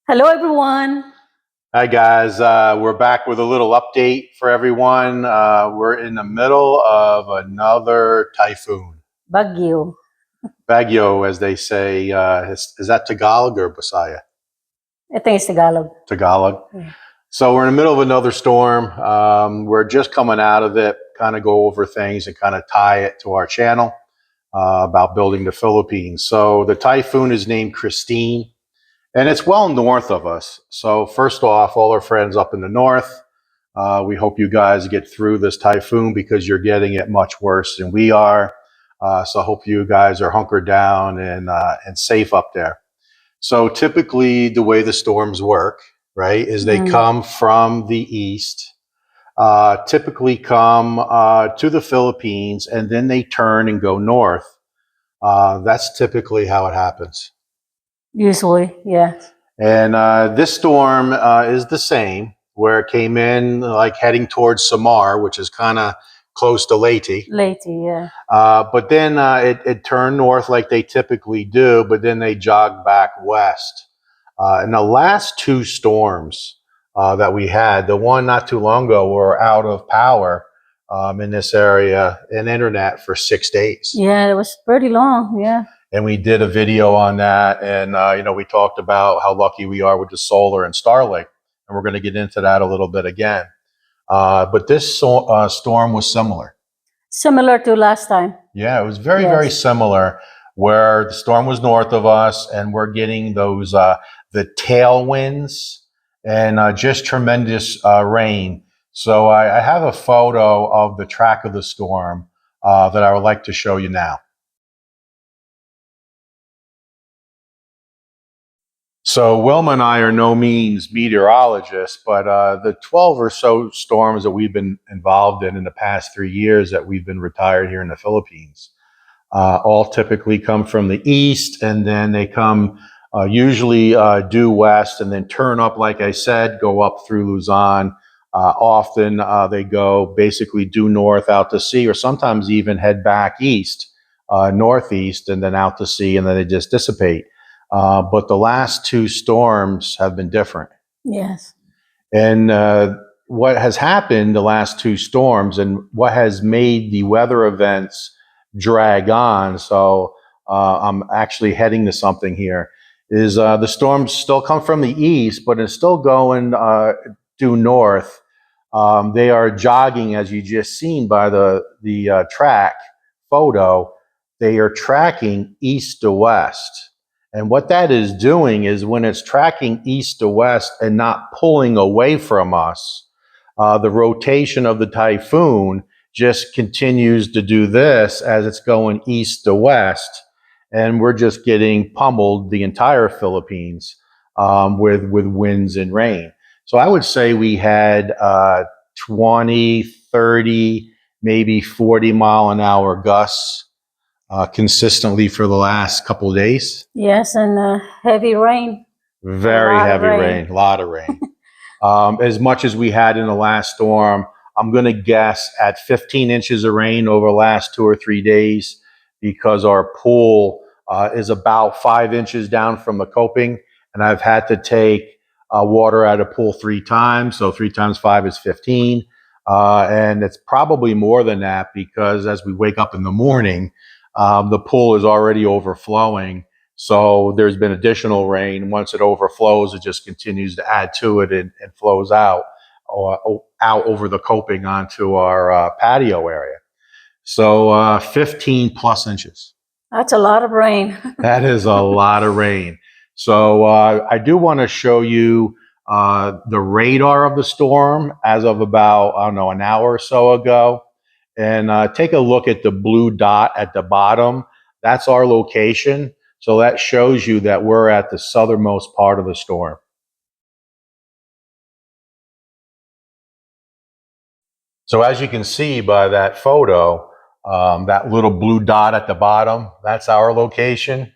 Hello, everyone. Hi guys, we're back with a little update for everyone. We're in the middle of another typhoon. Baguio. Baguio, as they say. Is that Tagalog or Bisaya? I think it's Tagalog. Tagalog. Yeah. So we're in the middle of another storm. We're just coming out of it, kind of go over things and kind of tie it to our channel about building the Philippines. So the typhoon is named Christine. And it's well north of us. So first off, all our friends up in the north, we hope you guys get through this typhoon because you're getting it much worse than we are. So I hope you guys are hunkered down and safe up there. So typically the way the storms work, right, is they come from the east, typically come to the Philippines, and then they turn and go north. That's typically how it happens. Usually, yeah. And this storm is the same, where it came in like heading towards Samar, which is kind of close to Leyte. Leyte, yeah. But then it turned north like they typically do, but then they jogged back west. And the last two storms that we had, the one not too long ago, were out of power in this area and internet for 6 days. Yeah, it was pretty long, yeah. And we did a video on that, and we talked about how lucky we are with the solar and Starlink, and we're going to get into that a little bit again. But this storm was similar. Similar to last time. Yeah, it was very similar, where the storm was north of us, and we're getting those the tailwinds and just tremendous rain. So I have a photo of the track of the storm that I would like to show you now. So Wilma and I are no means meteorologists, but the 12 or so storms that we've been involved in the past 3 years that we've been retired here in the Philippines, all typically come from the east, and then they come usually due west and then turn up, like I said, go up through Luzon. Often they go basically due north out to sea, or sometimes even head back east, northeast, and then out to sea, and then they just dissipate. But the last two storms have been different. Yes. And what has happened the last two storms, and what has made the weather events drag on, so I'm actually heading to something here, is the storms still come from the east, but it's still going due north. They are jogging, as you just seen by the track photo. They are tracking east to west. And what that is doing is, when it's tracking east to west and not pulling away from us, the rotation of the typhoon just continues to do this as it's going east to west. And we're just getting pummeled, the entire Philippines, with winds and rain. So I would say we had 20, 30, maybe 40 mile an hour gusts consistently for the last couple of days. Yes, and heavy rain. Very heavy rain, a lot of rain. As much as we had in the last storm, I'm going to guess at 15 inches of rain over the last 2 or 3 days, because our pool is about 5 inches down from the coping, and I've had to take water out of the pool 3 times. So 3 times 5 is 15. And it's probably more than that, because as we wake up in the morning, the pool is already overflowing. So there's been additional rain. Once it overflows, it just continues to add to it and flows out over the coping onto our patio area. So 15 plus inches. That's a lot of rain. That is a lot of rain. So I do want to show you the radar of the storm as of about, I don't know, an hour or so ago. And take a look at the blue dot at the bottom. That's our location. So that shows you that we're at the southernmost part of the storm. So as you can see by that photo, that little blue dot at the bottom, that's our location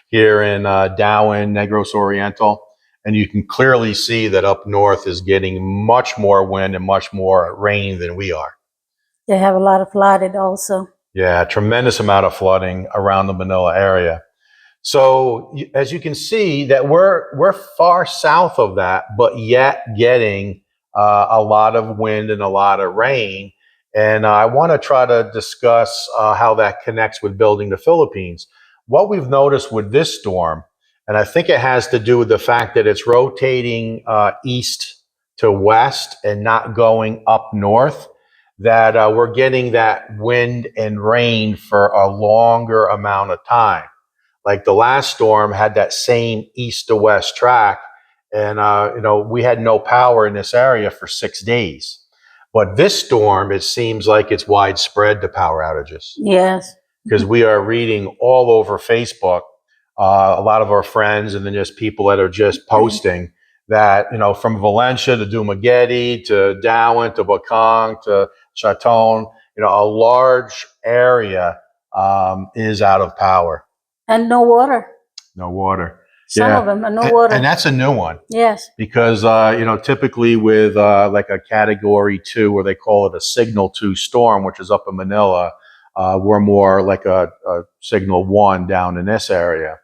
here in Darwin, Negros Oriental. And you can clearly see that up north is getting much more wind and much more rain than we are. They have a lot of flooded also. Yeah, tremendous amount of flooding around the Manila area. So as you can see that we're far south of that, but yet getting a lot of wind and a lot of rain. And I want to try to discuss how that connects with building the Philippines. What we've noticed with this storm, and I think it has to do with the fact that it's rotating east to west and not going up north, that we're getting that wind and rain for a longer amount of time. Like the last storm had that same east to west track, and we had no power in this area for 6 days. But this storm, it seems like it's widespread, the power outages, Yes. because we are reading all over Facebook, a lot of our friends, and then just people that are just posting that, from Valencia to Dumaguete to Darwin to Bacong to Chaton, a large area is out of power. And no water. No water. Some of them are no water. And that's a new one. Yes. Because, typically with like a category 2, or they call it a signal 2 storm, which is up in Manila, we're more like a signal 1 down in this area.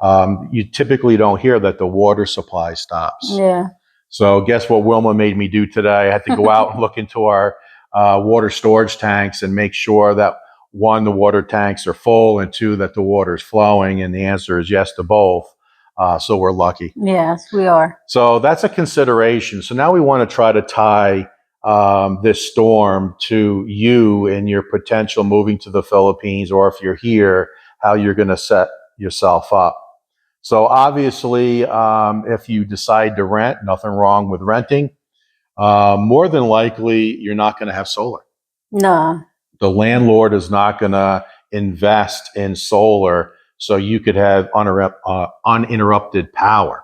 You typically don't hear that the water supply stops. Yeah. So guess what Wilma made me do today? I had to go out and look into our water storage tanks and make sure that, 1, the water tanks are full, and 2, that the water is flowing. And the answer is yes to both. So we're lucky. Yes, we are. So that's a consideration. So now we want to try to tie this storm to you and your potential moving to the Philippines, or if you're here, how you're going to set yourself up. So obviously, if you decide to rent, nothing wrong with renting. More than likely, you're not going to have solar. No. The landlord is not going to invest in solar so you could have uninterrupted power.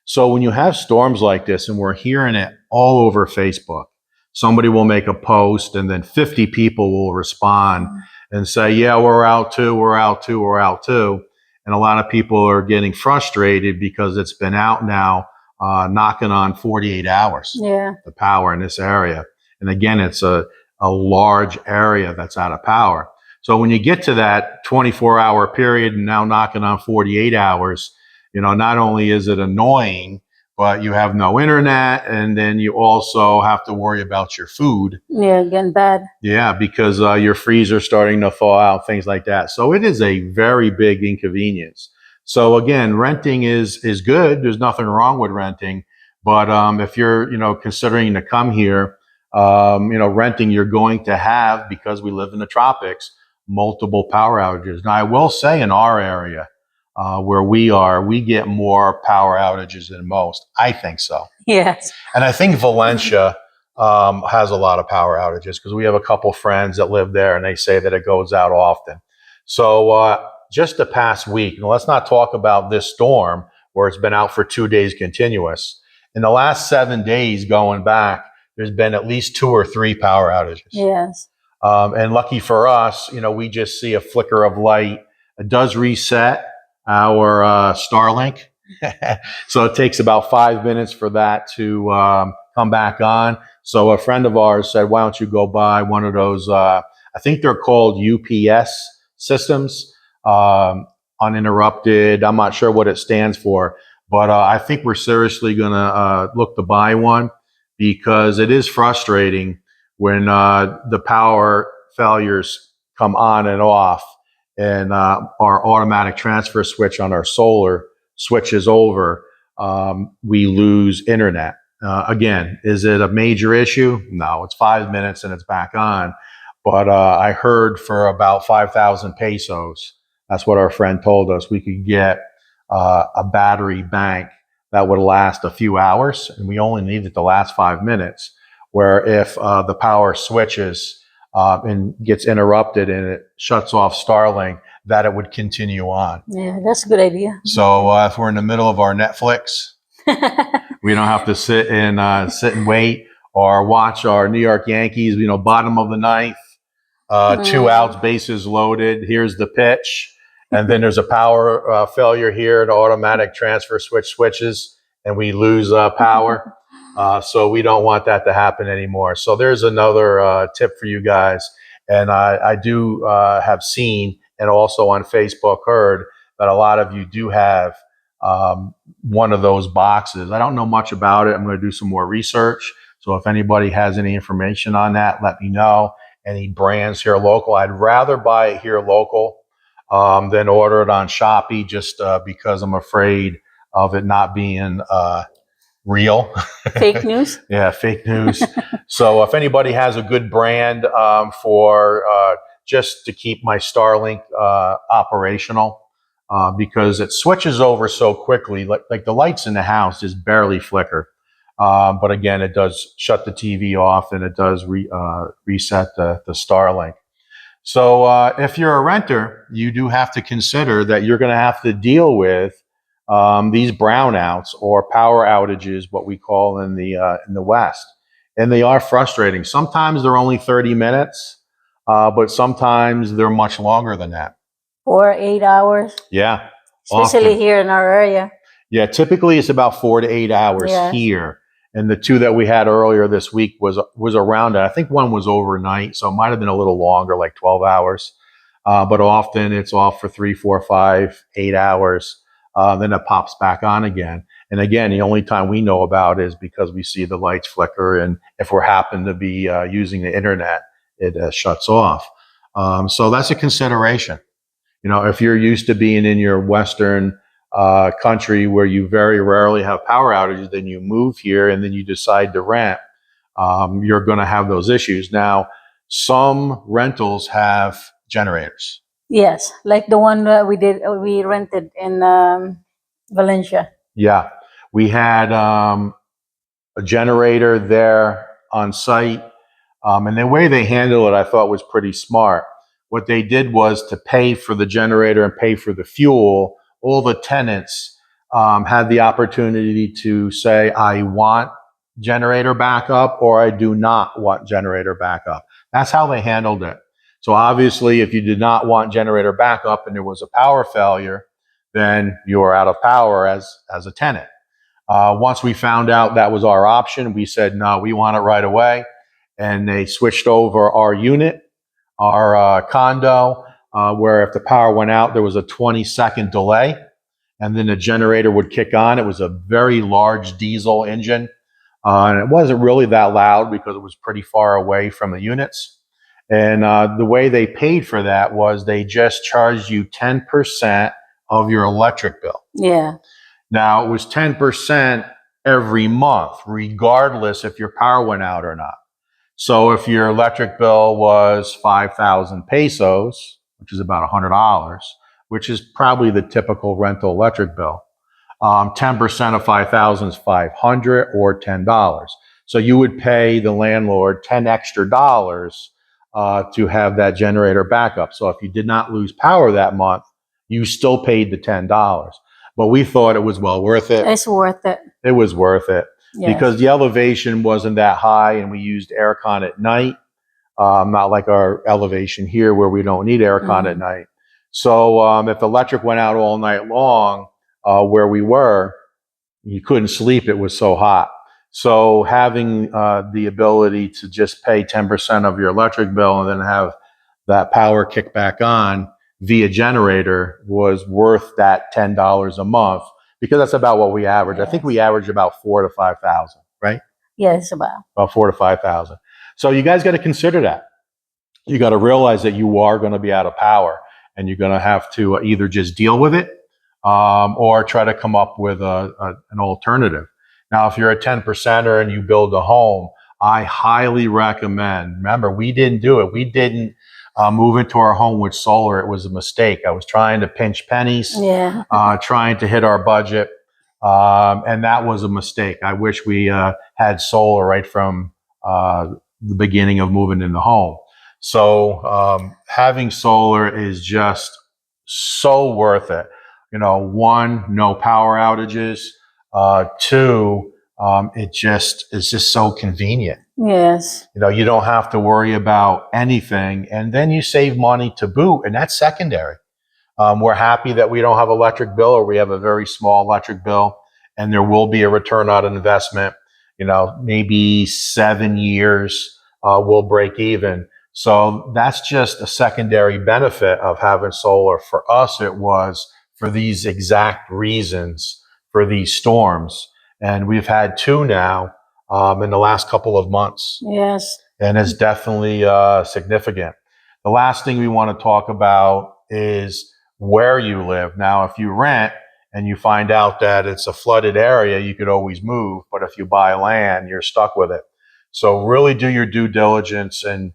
So when you have storms like this, and we're hearing it all over Facebook, somebody will make a post and then 50 people will respond and say, yeah, we're out too, we're out too, we're out too. And a lot of people are getting frustrated because it's been out now, knocking on 48 hours, the power in this area. And again, it's a large area that's out of power. So when you get to that 24-hour period and now knocking on 48 hours, not only is it annoying, but you have no internet, and then you also have to worry about your food. Yeah, getting bad. Yeah, because your freezer's starting to thaw out, things like that. So it is a very big inconvenience. So again, renting is good. There's nothing wrong with renting. But if you're, considering to come here, renting, you're going to have, because we live in the tropics, multiple power outages. Now, I will say in our area where we are, we get more power outages than most. I think so. Yes. And I think Valencia has a lot of power outages, because we have a couple friends that live there, and they say that it goes out often. So just the past week, and let's not talk about this storm where it's been out for 2 days continuous. In the last 7 days going back, there's been at least 2 or 3 power outages. Yes. And lucky for us, we just see a flicker of light. It does reset our Starlink. So it takes about 5 minutes for that to come back on. So a friend of ours said, why don't you go buy one of those, I think they're called UPS systems, uninterrupted. I'm not sure what it stands for, but I think we're seriously going to look to buy one, because it is frustrating when the power failures come on and off, and our automatic transfer switch on our solar switches over, we lose internet. Again, is it a major issue? No, it's 5 minutes and it's back on. But I heard for about 5,000 pesos, that's what our friend told us, we could get a battery bank that would last a few hours, and we only need it to last 5 minutes. Where if the power switches and gets interrupted and it shuts off Starlink, that it would continue on. Yeah, that's a good idea. So if we're in the middle of our Netflix, we don't have to sit and wait, or watch our New York Yankees, bottom of the ninth, 2 outs, bases loaded. Here's the pitch. And then there's a power failure here. The automatic transfer switch switches, and we lose power. So we don't want that to happen anymore. So there's another tip for you guys. And I do have seen, and also on Facebook heard, that a lot of you do have one of those boxes. I don't know much about it. I'm going to do some more research. So if anybody has any information on that, let me know. Any brands here local. I'd rather buy it here local than order it on Shopee, just because I'm afraid of it not being real. Fake news? Yeah, fake news. So if anybody has a good brand for just to keep my Starlink operational, because it switches over so quickly, like the lights in the house just barely flicker. But again, it does shut the TV off, and it does reset the Starlink. So if you're a renter, you do have to consider that you're going to have to deal with these brownouts or power outages, what we call in the West, and they are frustrating. Sometimes they're only 30 minutes, but sometimes they're much longer than that. 4 or 8 hours. Yeah, Especially often. here in our area. Yeah, typically it's about 4 to 8 hours here. And the two that we had earlier this week was around it. I think one was overnight, so it might have been a little longer, like 12 hours. But often it's off for 3, 4, 5, 8 hours. Then it pops back on again. And again, the only time we know about is because we see the lights flicker, and if we happen to be using the internet, it shuts off. So that's a consideration. You know, if you're used to being in your Western country where you very rarely have power outages, then you move here and then you decide to rent, you're going to have those issues. Now, some rentals have generators. Yes, like the one that we rented in Valencia. Yeah, we had a generator there on site, and the way they handled it, I thought was pretty smart. What they did was to pay for the generator and pay for the fuel. All the tenants had the opportunity to say, I want generator backup or I do not want generator backup. That's how they handled it. So obviously, if you did not want generator backup and there was a power failure, then you were out of power as a tenant. Once we found out that was our option, we said, no, we want it right away. And they switched over our unit, our condo, where if the power went out, there was a 20-second delay, and then the generator would kick on. It was a very large diesel engine, and it wasn't really that loud because it was pretty far away from the units. And the way they paid for that was they just charged you 10% of your electric bill. Yeah. Now, it was 10% every month, regardless if your power went out or not. So if your electric bill was 5,000 pesos, which is about $100, which is probably the typical rental electric bill, 10% of 5,000 is 500 or $10. So you would pay the landlord $10 extra to have that generator backup. So if you did not lose power that month, you still paid the $10. But we thought it was well worth it. It's worth it. It was worth it. Yes. Because the elevation wasn't that high, and we used aircon at night, not like our elevation here where we don't need aircon at night. So if electric went out all night long where we were, you couldn't sleep. It was so hot. So having the ability to just pay 10% of your electric bill and then have that power kick back on via generator was worth that $10 a month, because that's about what we average. Yes. I think we average about 4,000 to 5,000, right? Yes, about 4,000 to 5,000. So you guys got to consider that. You got to realize that you are going to be out of power, and you're going to have to either just deal with it or try to come up with an alternative. Now, if you're a 10%er and you build a home, I highly recommend. Remember, we didn't do it. We didn't move into our home with solar. It was a mistake. I was trying to pinch pennies, trying to hit our budget, and that was a mistake. I wish we had solar right from the beginning of moving in the home. So having solar is just so worth it. You know, one, no power outages. Two, it's just so convenient. Yes. You know, you don't have to worry about anything, and then you save money to boot, and that's secondary. We're happy that we don't have electric bill, or we have a very small electric bill, and there will be a return on investment. You know, maybe 7 years we'll break even. So that's just a secondary benefit of having solar. For us, it was for these exact reasons for these storms. And we've had two now in the last couple of months. Yes. And it's definitely significant. The last thing we want to talk about is where you live. Now, if you rent and you find out that it's a flooded area, you could always move. But if you buy land, you're stuck with it. So really do your due diligence and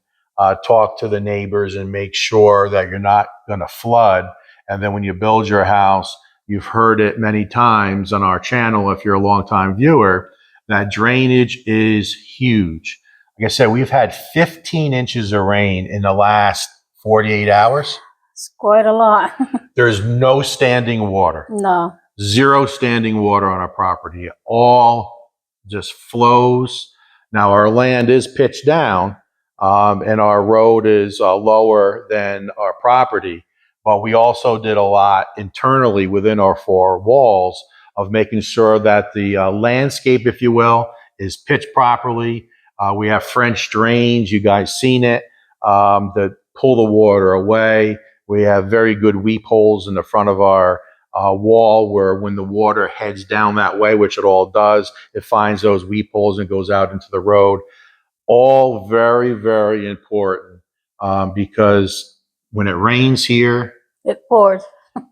talk to the neighbors and make sure that you're not going to flood. And then when you build your house, you've heard it many times on our channel, if you're a longtime viewer, that drainage is huge. Like I said, we've had 15 inches of rain in the last 48 hours. It's quite a lot. There's no standing water. No. Zero standing water on our property. All just flows. Now, our land is pitched down, and our road is lower than our property. But we also did a lot internally within our four walls of making sure that the landscape, if you will, is pitched properly. We have French drains. You guys seen it, that pull the water away. We have very good weep holes in the front of our wall where when the water heads down that way, which it all does, it finds those weep holes and goes out into the road. All very, very important because when it rains here, it pours.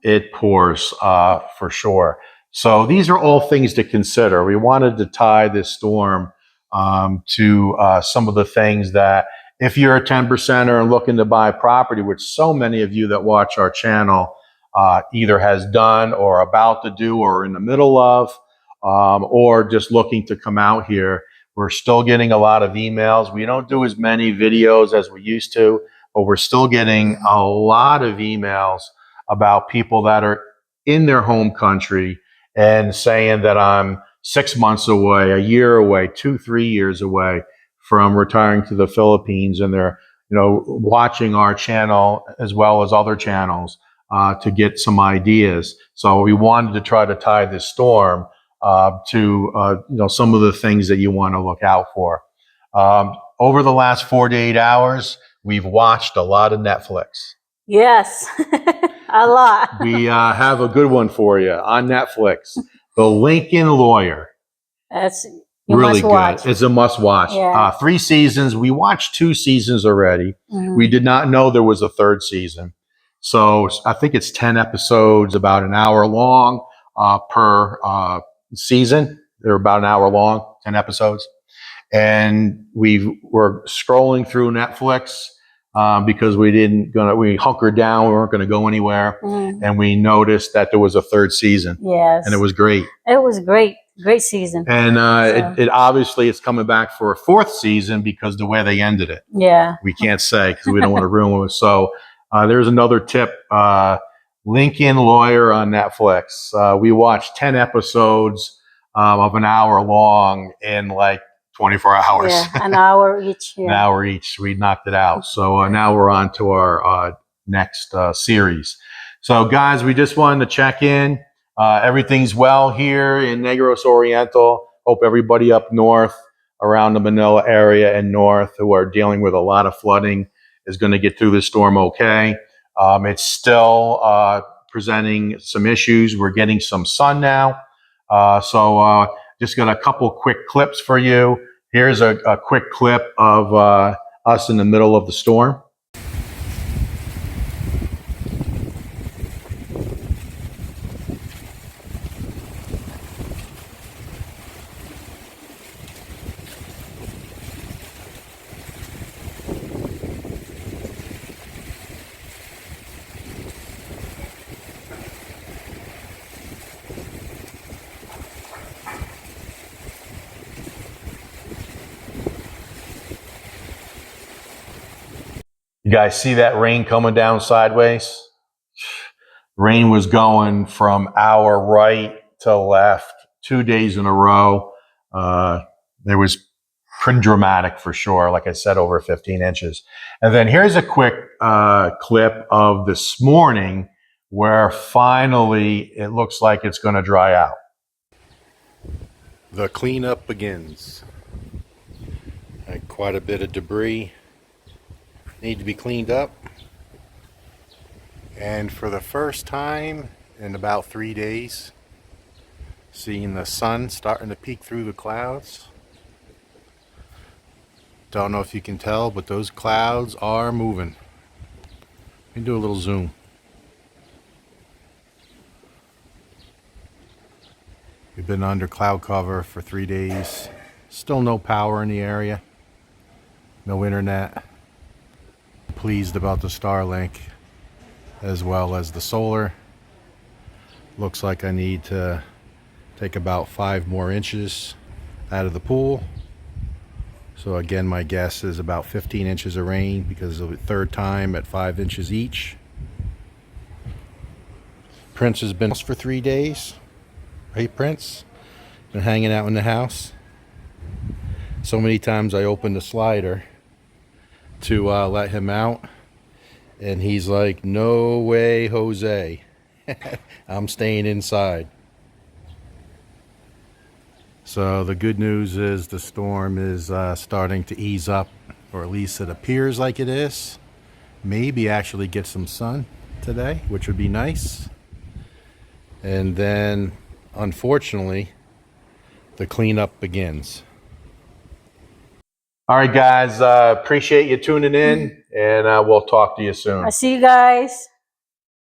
It pours for sure. So these are all things to consider. We wanted to tie this storm to some of the things that if you're a 10%er and looking to buy property, which so many of you that watch our channel either has done or about to do or in the middle of, or just looking to come out here, we're still getting a lot of emails. We don't do as many videos as we used to, but we're still getting a lot of emails about people that are in their home country and saying that I'm 6 months away, a year away, 2-3 years away from retiring to the Philippines, and they're watching our channel as well as other channels to get some ideas. So we wanted to try to tie this storm to some of the things that you want to look out for. Over the last 48 hours, we've watched a lot of Netflix. Yes, a lot. We have a good one for you on Netflix, The Lincoln Lawyer. That's really good. It's a must watch. Yeah. 3 seasons. We watched 2 seasons already. Mm-hmm. We did not know there was a 3rd season. So I think it's 10 episodes, about an hour long per season. They're about an hour long, 10 episodes. And we were scrolling through Netflix because we hunkered down. We weren't going to go anywhere. Mm. And we noticed that there was a 3rd season. Yes. And it was great. It was great. Great season. And it obviously it's coming back for a 4th season because the way they ended it. Yeah. We can't say because we don't want to ruin it. So there's another tip. Lincoln Lawyer on Netflix. We watched 10 episodes of an hour long in like 24 hours. Yeah, an hour each. Yeah. An hour each. We knocked it out. So now we're on to our next series. So guys, we just wanted to check in. Everything's well here in Negros Oriental. Hope everybody up north around the Manila area and north who are dealing with a lot of flooding is going to get through this storm okay. It's still presenting some issues. We're getting some sun now. So just got a couple quick clips for you. Here's a quick clip of us in the middle of the storm. You guys see that rain coming down sideways? Rain was going from our right to left 2 days in a row. It was pretty dramatic for sure. Like I said, over 15 inches. And then here's a quick clip of this morning where finally it looks like it's going to dry out. The cleanup begins. Quite a bit of debris need to be cleaned up, and for the first time in about 3 days. Seeing the sun starting to peek through the clouds. Don't know if you can tell, but those clouds are moving. Let me do a little zoom. We've been under cloud cover for 3 days. Still no power in the area. No internet. Pleased about the Starlink as well as the solar. Looks like I need to take about 5 more inches out of the pool. So again, my guess is about 15 inches of rain because of the third time at 5 inches each. Prince has been for 3 days. Right, Prince? Been hanging out in the house. So many times I opened the slider to let him out, and he's like, "No way, Jose. I'm staying inside." So the good news is the storm is starting to ease up, or at least it appears like it is. Maybe actually get some sun today, which would be nice. And then, unfortunately, the cleanup begins. All right, guys. Appreciate you tuning in, and we'll talk to you soon. I see you guys.